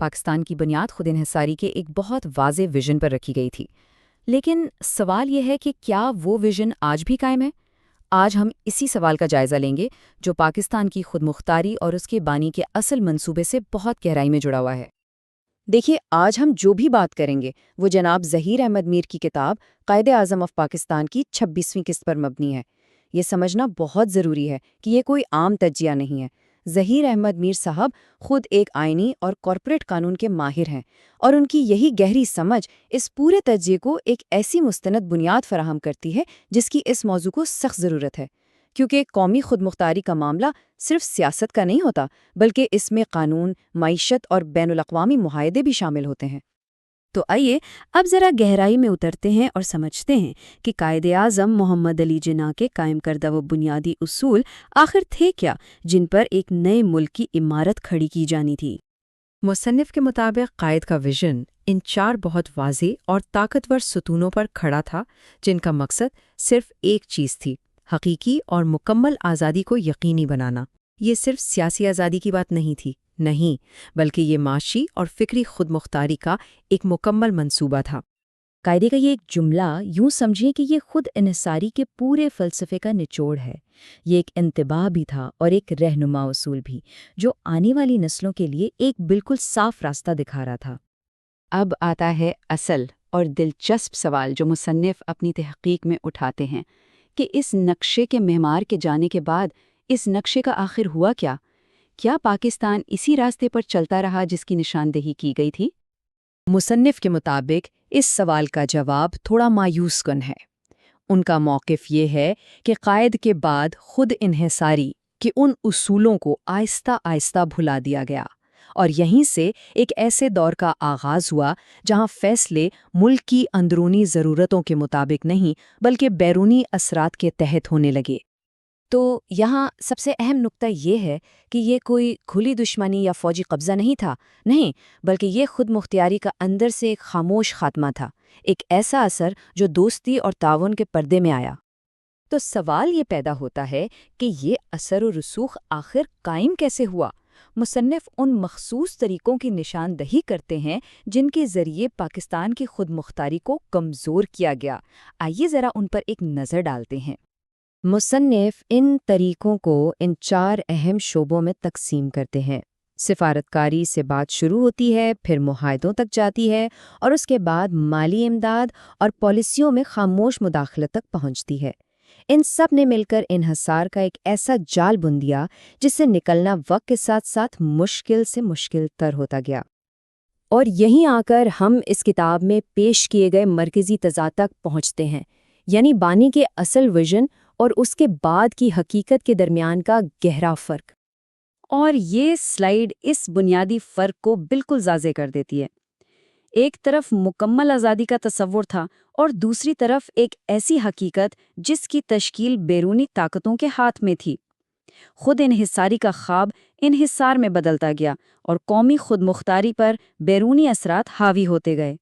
پاکستان کی بنیاد خود انحصاری کے ایک بہت واضح ویژن پر رکھی گئی تھی۔ لیکن سوال یہ ہے کہ کیا وہ ویژن آج بھی قائم ہے؟ آج ہم اسی سوال کا جائزہ لیں گے جو پاکستان کی خود مختاری اور اس کے بانی کے اصل منصوبے سے بہت گہرائی میں جڑا ہوا ہے۔ دیکھیے، آج ہم جو بھی بات کریں گے وہ جناب ظہیر احمد میر کی کتاب قائد اعظم آف پاکستان کی 26ویں قسط پر مبنی ہے۔ یہ سمجھنا بہت ضروری ہے کہ یہ کوئی عام تجزیہ نہیں ہے۔ ظہیر احمد میر صاحب خود ایک آئینی اور کارپوریٹ قانون کے ماہر ہیں، اور ان کی یہی گہری سمجھ اس پورے تجزیے کو ایک ایسی مستند بنیاد فراہم کرتی ہے جس کی اس موضوع کو سخت ضرورت ہے، کیونکہ قومی خود مختاری کا معاملہ صرف سیاست کا نہیں ہوتا، بلکہ اس میں قانون، معیشت اور بین الاقوامی معاہدے بھی شامل ہوتے ہیں۔ تو آئیے اب ذرا گہرائی میں اترتے ہیں اور سمجھتے ہیں کہ قائد اعظم محمد علی جناح کے قائم کردہ وہ بنیادی اصول آخر تھے کیا جن پر ایک نئے ملک کی عمارت کھڑی کی جانی تھی۔ مصنف کے مطابق قائد کا ویژن ان 4 بہت واضح اور طاقتور ستونوں پر کھڑا تھا، جن کا مقصد صرف ایک چیز تھی: حقیقی اور مکمل آزادی کو یقینی بنانا۔ یہ صرف سیاسی آزادی کی بات نہیں تھی، نہیں، بلکہ یہ معاشی اور فکری خود مختاری کا ایک مکمل منصوبہ تھا۔ قاعدے کا یہ ایک جملہ یوں سمجھیں کہ یہ خود انحصاری کے پورے فلسفے کا نچوڑ ہے۔ یہ ایک انتباہ بھی تھا اور ایک رہنما اصول بھی، جو آنے والی نسلوں کے لیے ایک بالکل صاف راستہ دکھا رہا تھا۔ اب آتا ہے اصل اور دلچسپ سوال جو مصنف اپنی تحقیق میں اٹھاتے ہیں کہ اس نقشے کے معمار کے جانے کے بعد اس نقشے کا آخر ہوا کیا؟ کیا پاکستان اسی راستے پر چلتا رہا جس کی نشاندہی کی گئی تھی؟ مصنف کے مطابق اس سوال کا جواب تھوڑا مایوس کن ہے۔ ان کا موقف یہ ہے کہ قائد کے بعد خود انحصاری کے ان اصولوں کو آہستہ آہستہ بھلا دیا گیا، اور یہیں سے ایک ایسے دور کا آغاز ہوا جہاں فیصلے ملک کی اندرونی ضرورتوں کے مطابق نہیں بلکہ بیرونی اثرات کے تحت ہونے لگے۔ تو یہاں سب سے اہم نقطہ یہ ہے کہ یہ کوئی کھلی دشمنی یا فوجی قبضہ نہیں تھا، نہیں، بلکہ یہ خود مختاری کا اندر سے ایک خاموش خاتمہ تھا، ایک ایسا اثر جو دوستی اور تعاون کے پردے میں آیا۔ تو سوال یہ پیدا ہوتا ہے کہ یہ اثر و رسوخ آخر قائم کیسے ہوا؟ مصنف ان مخصوص طریقوں کی نشاندہی کرتے ہیں جن کے ذریعے پاکستان کی خود مختاری کو کمزور کیا گیا۔ آئیے ذرا ان پر ایک نظر ڈالتے ہیں۔ مصنف ان طریقوں کو ان 4 اہم شعبوں میں تقسیم کرتے ہیں۔ سفارتکاری سے بات شروع ہوتی ہے، پھر معاہدوں تک جاتی ہے، اور اس کے بعد مالی امداد اور پالیسیوں میں خاموش مداخلت تک پہنچتی ہے۔ ان سب نے مل کر انحصار کا ایک ایسا جال بن دیا جس سے نکلنا وقت کے ساتھ ساتھ مشکل سے مشکل تر ہوتا گیا۔ اور یہیں آ کر ہم اس کتاب میں پیش کیے گئے مرکزی تضاد تک پہنچتے ہیں، یعنی بانی کے اصل ویژن اور اس کے بعد کی حقیقت کے درمیان کا گہرا فرق۔ اور یہ سلائیڈ اس بنیادی فرق کو بالکل واضح کر دیتی ہے۔ ایک طرف مکمل آزادی کا تصور تھا اور دوسری طرف ایک ایسی حقیقت جس کی تشکیل بیرونی طاقتوں کے ہاتھ میں تھی۔ خود انحصاری کا خواب انحصار میں بدلتا گیا اور قومی خود مختاری پر بیرونی اثرات حاوی ہوتے گئے۔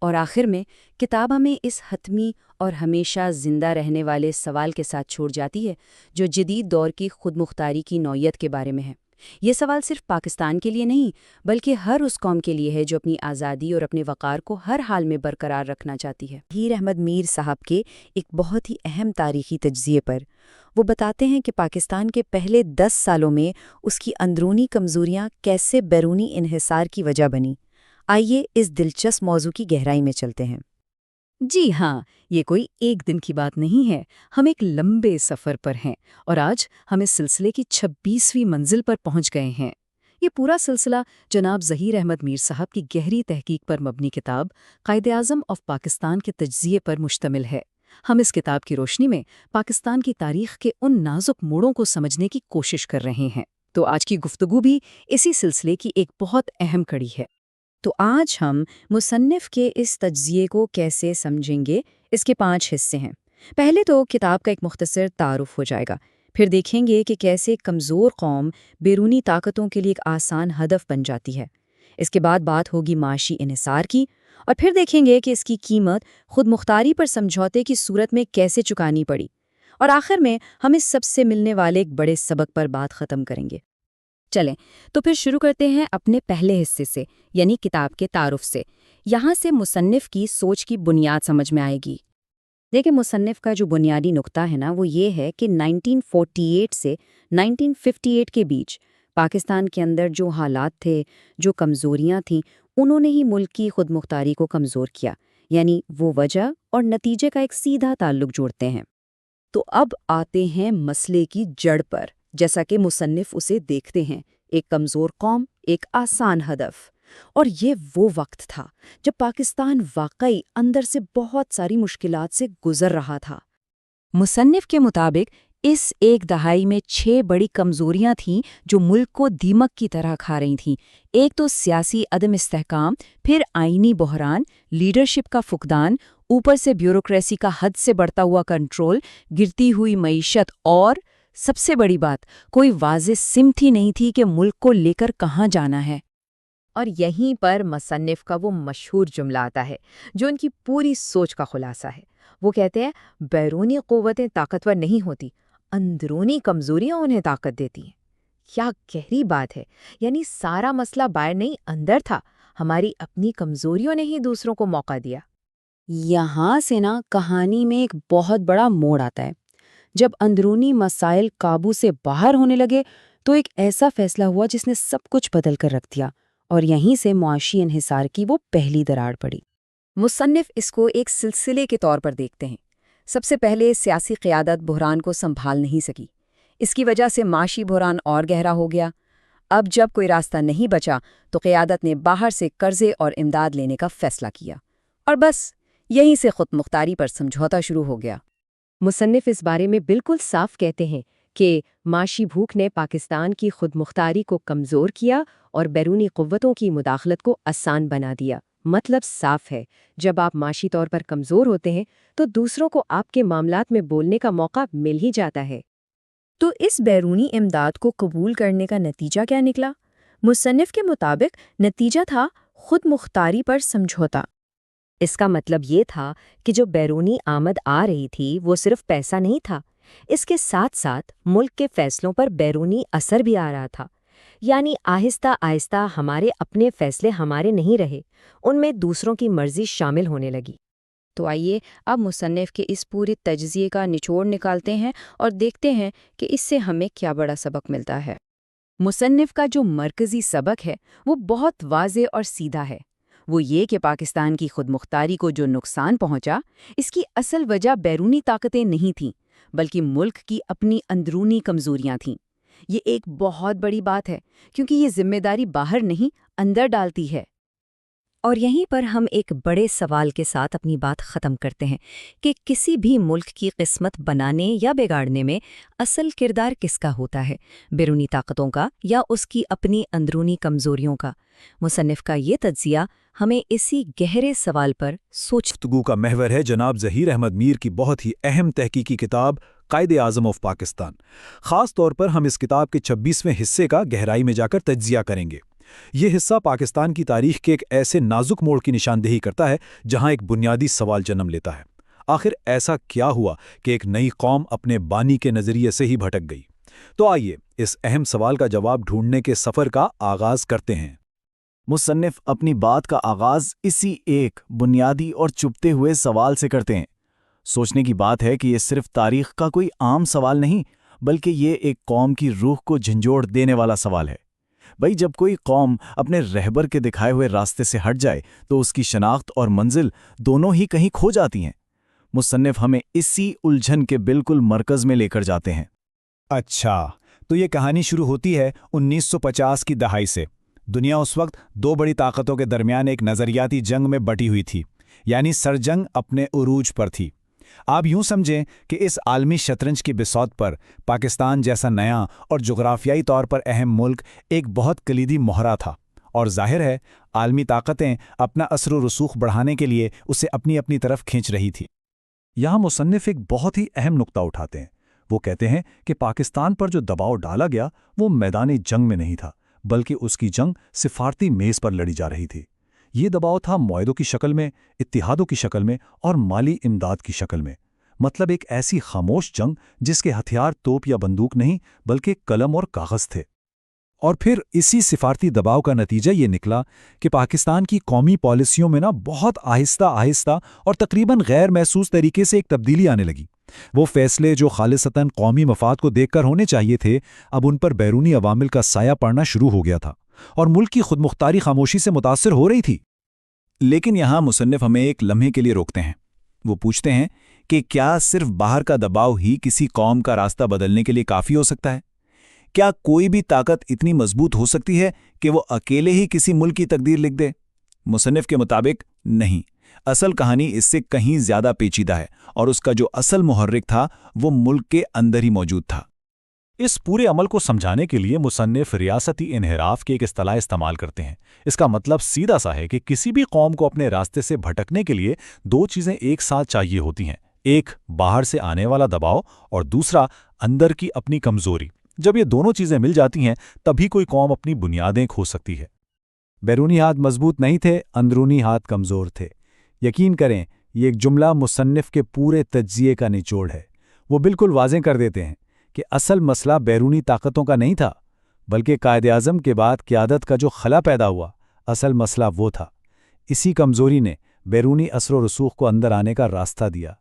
اور آخر میں کتاب ہمیں اس حتمی اور ہمیشہ زندہ رہنے والے سوال کے ساتھ چھوڑ جاتی ہے جو جدید دور کی خود مختاری کی نوعیت کے بارے میں ہے۔ یہ سوال صرف پاکستان کے لیے نہیں بلکہ ہر اس قوم کے لیے ہے جو اپنی آزادی اور اپنے وقار کو ہر حال میں برقرار رکھنا چاہتی ہے۔ ظہیر احمد میر صاحب کے ایک بہت ہی اہم تاریخی تجزیے پر وہ بتاتے ہیں کہ پاکستان کے پہلے 10 سالوں میں اس کی اندرونی کمزوریاں کیسے بیرونی انحصار کی وجہ بنی۔ آئیے اس دلچسپ موضوع کی گہرائی میں چلتے ہیں۔ جی ہاں، یہ کوئی ایک دن کی بات نہیں ہے، ہم ایک لمبے سفر پر ہیں، اور آج ہم اس سلسلے کی 26ویں منزل پر پہنچ گئے ہیں۔ یہ پورا سلسلہ جناب ظہیر احمد میر صاحب کی گہری تحقیق پر مبنی کتاب قائد اعظم آف پاکستان کے تجزیے پر مشتمل ہے۔ ہم اس کتاب کی روشنی میں پاکستان کی تاریخ کے ان نازک موڑوں کو سمجھنے کی کوشش کر رہے ہیں۔ تو آج کی گفتگو بھی اسی سلسلے کی ایک بہت اہم کڑی ہے۔ تو آج ہم مصنف کے اس تجزیے کو کیسے سمجھیں گے؟ اس کے 5 حصے ہیں۔ پہلے تو کتاب کا ایک مختصر تعارف ہو جائے گا، پھر دیکھیں گے کہ کیسے ایک کمزور قوم بیرونی طاقتوں کے لیے ایک آسان ہدف بن جاتی ہے۔ اس کے بعد بات ہوگی معاشی انحصار کی، اور پھر دیکھیں گے کہ اس کی قیمت خود مختاری پر سمجھوتے کی صورت میں کیسے چکانی پڑی، اور آخر میں ہم اس سب سے ملنے والے ایک بڑے سبق پر بات ختم کریں گے۔ چلیں تو پھر شروع کرتے ہیں اپنے پہلے حصے سے، یعنی کتاب کے تعارف سے۔ یہاں سے مصنف کی سوچ کی بنیاد سمجھ میں آئے گی۔ دیکھیں، مصنف کا جو بنیادی نقطہ ہے نا، وہ یہ ہے کہ 1948 سے 1958 کے بیچ پاکستان کے اندر جو حالات تھے، جو کمزوریاں تھیں، انہوں نے ہی ملک کی خود مختاری کو کمزور کیا، یعنی وہ وجہ اور نتیجے کا ایک سیدھا تعلق جوڑتے ہیں۔ تو اب آتے ہیں مسئلے کی جڑ پر، جیسا کہ مصنف اسے دیکھتے ہیں، ایک کمزور قوم، ایک آسان ہدف۔ اور یہ وہ وقت تھا جب پاکستان واقعی اندر سے بہت ساری مشکلات سے گزر رہا تھا۔ مصنف کے مطابق اس ایک دہائی میں 6 بڑی کمزوریاں تھیں جو ملک کو دیمک کی طرح کھا رہی تھیں۔ ایک تو سیاسی عدم استحکام، پھر آئینی بحران، لیڈرشپ کا فقدان، اوپر سے بیوروکریسی کا حد سے بڑھتا ہوا کنٹرول، گرتی ہوئی معیشت، اور سب سے بڑی بات، کوئی واضح سمت ہی نہیں تھی کہ ملک کو لے کر کہاں جانا ہے۔ اور یہیں پر مصنف کا وہ مشہور جملہ آتا ہے جو ان کی پوری سوچ کا خلاصہ ہے۔ وہ کہتے ہیں بیرونی قوتیں طاقتور نہیں ہوتی، اندرونی کمزوریاں انہیں طاقت دیتی ہیں۔ کیا گہری بات ہے، یعنی سارا مسئلہ باہر نہیں اندر تھا، ہماری اپنی کمزوریوں نے ہی دوسروں کو موقع دیا۔ یہاں سے نا کہانی میں ایک بہت بڑا موڑ آتا ہے۔ جب اندرونی مسائل قابو سے باہر ہونے لگے تو ایک ایسا فیصلہ ہوا جس نے سب کچھ بدل کر رکھ دیا، اور یہیں سے معاشی انحصار کی وہ پہلی دراڑ پڑی۔ مصنف اس کو ایک سلسلے کے طور پر دیکھتے ہیں۔ سب سے پہلے سیاسی قیادت بحران کو سنبھال نہیں سکی، اس کی وجہ سے معاشی بحران اور گہرا ہو گیا۔ اب جب کوئی راستہ نہیں بچا تو قیادت نے باہر سے قرضے اور امداد لینے کا فیصلہ کیا، اور بس یہیں سے خود مختاری پر سمجھوتا شروع ہو گیا۔ مصنف اس بارے میں بالکل صاف کہتے ہیں کہ معاشی بھوک نے پاکستان کی خود مختاری کو کمزور کیا اور بیرونی قوتوں کی مداخلت کو آسان بنا دیا۔ مطلب صاف ہے، جب آپ معاشی طور پر کمزور ہوتے ہیں تو دوسروں کو آپ کے معاملات میں بولنے کا موقع مل ہی جاتا ہے۔ تو اس بیرونی امداد کو قبول کرنے کا نتیجہ کیا نکلا؟ مصنف کے مطابق نتیجہ تھا خود مختاری پر سمجھوتا۔ اس کا مطلب یہ تھا کہ جو بیرونی آمد آ رہی تھی وہ صرف پیسہ نہیں تھا، اس کے ساتھ ساتھ ملک کے فیصلوں پر بیرونی اثر بھی آ رہا تھا۔ یعنی آہستہ آہستہ ہمارے اپنے فیصلے ہمارے نہیں رہے، ان میں دوسروں کی مرضی شامل ہونے لگی۔ تو آئیے اب مصنف کے اس پورے تجزیے کا نچوڑ نکالتے ہیں اور دیکھتے ہیں کہ اس سے ہمیں کیا بڑا سبق ملتا ہے۔ مصنف کا جو مرکزی سبق ہے وہ بہت واضح اور سیدھا ہے۔ وہ یہ کہ پاکستان کی خود مختاری کو جو نقصان پہنچا، اس کی اصل وجہ بیرونی طاقتیں نہیں تھیں، بلکہ ملک کی اپنی اندرونی کمزوریاں تھیں۔ یہ ایک بہت بڑی بات ہے، کیونکہ یہ ذمہ داری باہر نہیں اندر ڈالتی ہے۔ اور یہیں پر ہم ایک بڑے سوال کے ساتھ اپنی بات ختم کرتے ہیں کہ کسی بھی ملک کی قسمت بنانے یا بگاڑنے میں اصل کردار کس کا ہوتا ہے، بیرونی طاقتوں کا یا اس کی اپنی اندرونی کمزوریوں کا؟ مصنف کا یہ تجزیہ ہمیں اسی گہرے سوال پر گفتگو کا محور ہے جناب ظہیر احمد میر کی بہت ہی اہم تحقیقی کتاب قائد اعظم آف پاکستان۔ خاص طور پر ہم اس کتاب کے 26ویں حصے کا گہرائی میں جا کر تجزیہ کریں گے۔ یہ حصہ پاکستان کی تاریخ کے ایک ایسے نازک موڑ کی نشاندہی کرتا ہے جہاں ایک بنیادی سوال جنم لیتا ہے، آخر ایسا کیا ہوا کہ ایک نئی قوم اپنے بانی کے نظریے سے ہی بھٹک گئی؟ تو آئیے اس اہم سوال کا جواب ڈھونڈنے کے سفر کا آغاز کرتے ہیں۔ مصنف اپنی بات کا آغاز اسی ایک بنیادی اور چپتے ہوئے سوال سے کرتے ہیں۔ سوچنے کی بات ہے کہ یہ صرف تاریخ کا کوئی عام سوال نہیں، بلکہ یہ ایک قوم کی روح کو جھنجھوڑ دینے والا سوال ہے۔ بھئی، جب کوئی قوم اپنے رہبر کے دکھائے ہوئے راستے سے ہٹ جائے تو اس کی شناخت اور منزل دونوں ہی کہیں کھو جاتی ہیں۔ مصنف ہمیں اسی الجھن کے بالکل مرکز میں لے کر جاتے ہیں۔ اچھا، تو یہ کہانی شروع ہوتی ہے 1950 کی دہائی سے۔ دنیا اس وقت 2 بڑی طاقتوں کے درمیان ایک نظریاتی جنگ میں بٹی ہوئی تھی، یعنی سرجنگ اپنے عروج پر تھی۔ آپ یوں سمجھیں کہ اس عالمی شطرنج کی بساط پر پاکستان جیسا نیا اور جغرافیائی طور پر اہم ملک ایک بہت کلیدی مہرہ تھا، اور ظاہر ہے عالمی طاقتیں اپنا اثر و رسوخ بڑھانے کے لیے اسے اپنی اپنی طرف کھینچ رہی تھی۔ یہاں مصنف ایک بہت ہی اہم نقطہ اٹھاتے ہیں۔ وہ کہتے ہیں کہ پاکستان پر جو دباؤ ڈالا گیا وہ میدان جنگ میں نہیں تھا، بلکہ اس کی جنگ سفارتی میز پر لڑی جا رہی تھی۔ یہ دباؤ تھا معاہدوں کی شکل میں، اتحادوں کی شکل میں اور مالی امداد کی شکل میں۔ مطلب ایک ایسی خاموش جنگ جس کے ہتھیار توپ یا بندوق نہیں، بلکہ قلم اور کاغذ تھے۔ اور پھر اسی سفارتی دباؤ کا نتیجہ یہ نکلا کہ پاکستان کی قومی پالیسیوں میں بہت آہستہ آہستہ اور تقریباً غیر محسوس طریقے سے ایک تبدیلی آنے لگی۔ وہ فیصلے جو خالصتاً قومی مفاد کو دیکھ کر ہونے چاہیے تھے، اب ان پر بیرونی عوامل کا سایہ پڑنا شروع ہو گیا تھا اور ملک کی خود مختاری خاموشی سے متاثر ہو رہی تھی۔ لیکن یہاں مصنف ہمیں ایک لمحے کے لیے روکتے ہیں۔ وہ پوچھتے ہیں کہ کیا صرف باہر کا دباؤ ہی کسی قوم کا راستہ بدلنے کے لیے کافی ہو سکتا ہے؟ کیا کوئی بھی طاقت اتنی مضبوط ہو سکتی ہے کہ وہ اکیلے ہی کسی ملک کی تقدیر لکھ دے؟ مصنف کے مطابق نہیں۔ اصل کہانی اس سے کہیں زیادہ پیچیدہ ہے، اور اس کا جو اصل محرک تھا وہ ملک کے اندر ہی موجود تھا۔ اس پورے عمل کو سمجھانے کے لیے مصنف ریاستی انحراف کی ایک اصطلاح استعمال کرتے ہیں۔ اس کا مطلب سیدھا سا ہے کہ کسی بھی قوم کو اپنے راستے سے بھٹکنے کے لیے دو چیزیں ایک ساتھ چاہیے ہوتی ہیں، ایک باہر سے آنے والا دباؤ اور دوسرا اندر کی اپنی کمزوری۔ جب یہ دونوں چیزیں مل جاتی ہیں تبھی کوئی قوم اپنی بنیادیں کھو سکتی ہے۔ بیرونی ہاتھ مضبوط نہیں تھے، اندرونی ہاتھ کمزور تھے۔ یقین کریں، یہ ایک جملہ مصنف کے پورے تجزیے کا نچوڑ ہے۔ وہ بالکل واضح کر دیتے ہیں کہ اصل مسئلہ بیرونی طاقتوں کا نہیں تھا، بلکہ قائد اعظم کے بعد قیادت کا جو خلا پیدا ہوا، اصل مسئلہ وہ تھا۔ اسی کمزوری نے بیرونی اثر و رسوخ کو اندر آنے کا راستہ دیا۔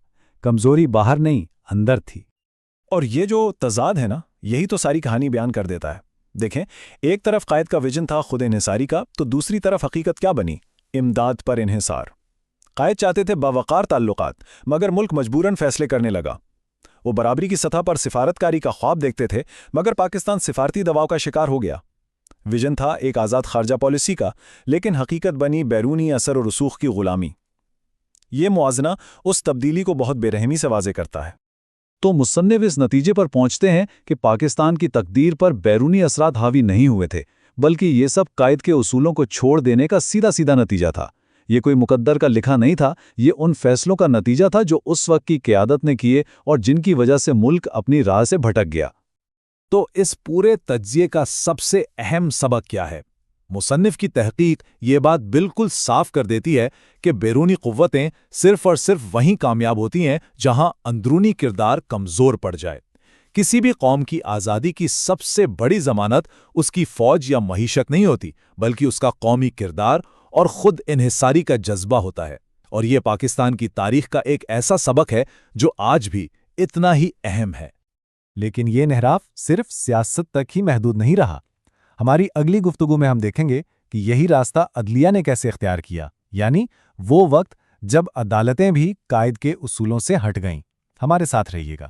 کمزوری باہر نہیں، اندر تھی۔ اور یہ جو تضاد ہے نا، یہی تو ساری کہانی بیان کر دیتا ہے۔ دیکھیں، ایک طرف قائد کا ویژن تھا خود انحصاری کا، تو دوسری طرف حقیقت کیا بنی؟ امداد پر انحصار۔ قائد چاہتے تھے باوقار تعلقات، مگر ملک مجبوراً فیصلے کرنے لگا۔ وہ برابری کی سطح پر سفارتکاری کا خواب دیکھتے تھے، مگر پاکستان سفارتی دباؤ کا شکار ہو گیا۔ ویژن تھا ایک آزاد خارجہ پالیسی کا، لیکن حقیقت بنی بیرونی اثر و رسوخ کی غلامی۔ یہ موازنہ اس تبدیلی کو بہت بے رحمی سے واضح کرتا ہے۔ تو مصنف اس نتیجے پر پہنچتے ہیں کہ پاکستان کی تقدیر پر بیرونی اثرات حاوی نہیں ہوئے تھے، بلکہ یہ سب قائد کے اصولوں کو چھوڑ دینے کا سیدھا سیدھا نتیجہ تھا۔ یہ کوئی مقدر کا لکھا نہیں تھا، یہ ان فیصلوں کا نتیجہ تھا جو اس وقت کی قیادت نے کیے اور جن کی وجہ سے ملک اپنی راہ سے بھٹک گیا۔ تو اس پورے تجزیے کا سب سے اہم سبق کیا ہے؟ مصنف کی تحقیق یہ بات بالکل صاف کر دیتی ہے کہ بیرونی قوتیں صرف اور صرف وہیں کامیاب ہوتی ہیں جہاں اندرونی کردار کمزور پڑ جائے۔ کسی بھی قوم کی آزادی کی سب سے بڑی ضمانت اس کی فوج یا معیشت نہیں ہوتی، بلکہ اس کا قومی کردار اور خود انحصاری کا جذبہ ہوتا ہے۔ اور یہ پاکستان کی تاریخ کا ایک ایسا سبق ہے جو آج بھی اتنا ہی اہم ہے۔ لیکن یہ انحراف صرف سیاست تک ہی محدود نہیں رہا۔ ہماری اگلی گفتگو میں ہم دیکھیں گے کہ یہی راستہ عدلیہ نے کیسے اختیار کیا، یعنی وہ وقت جب عدالتیں بھی قائد کے اصولوں سے ہٹ گئیں۔ ہمارے ساتھ رہیے گا۔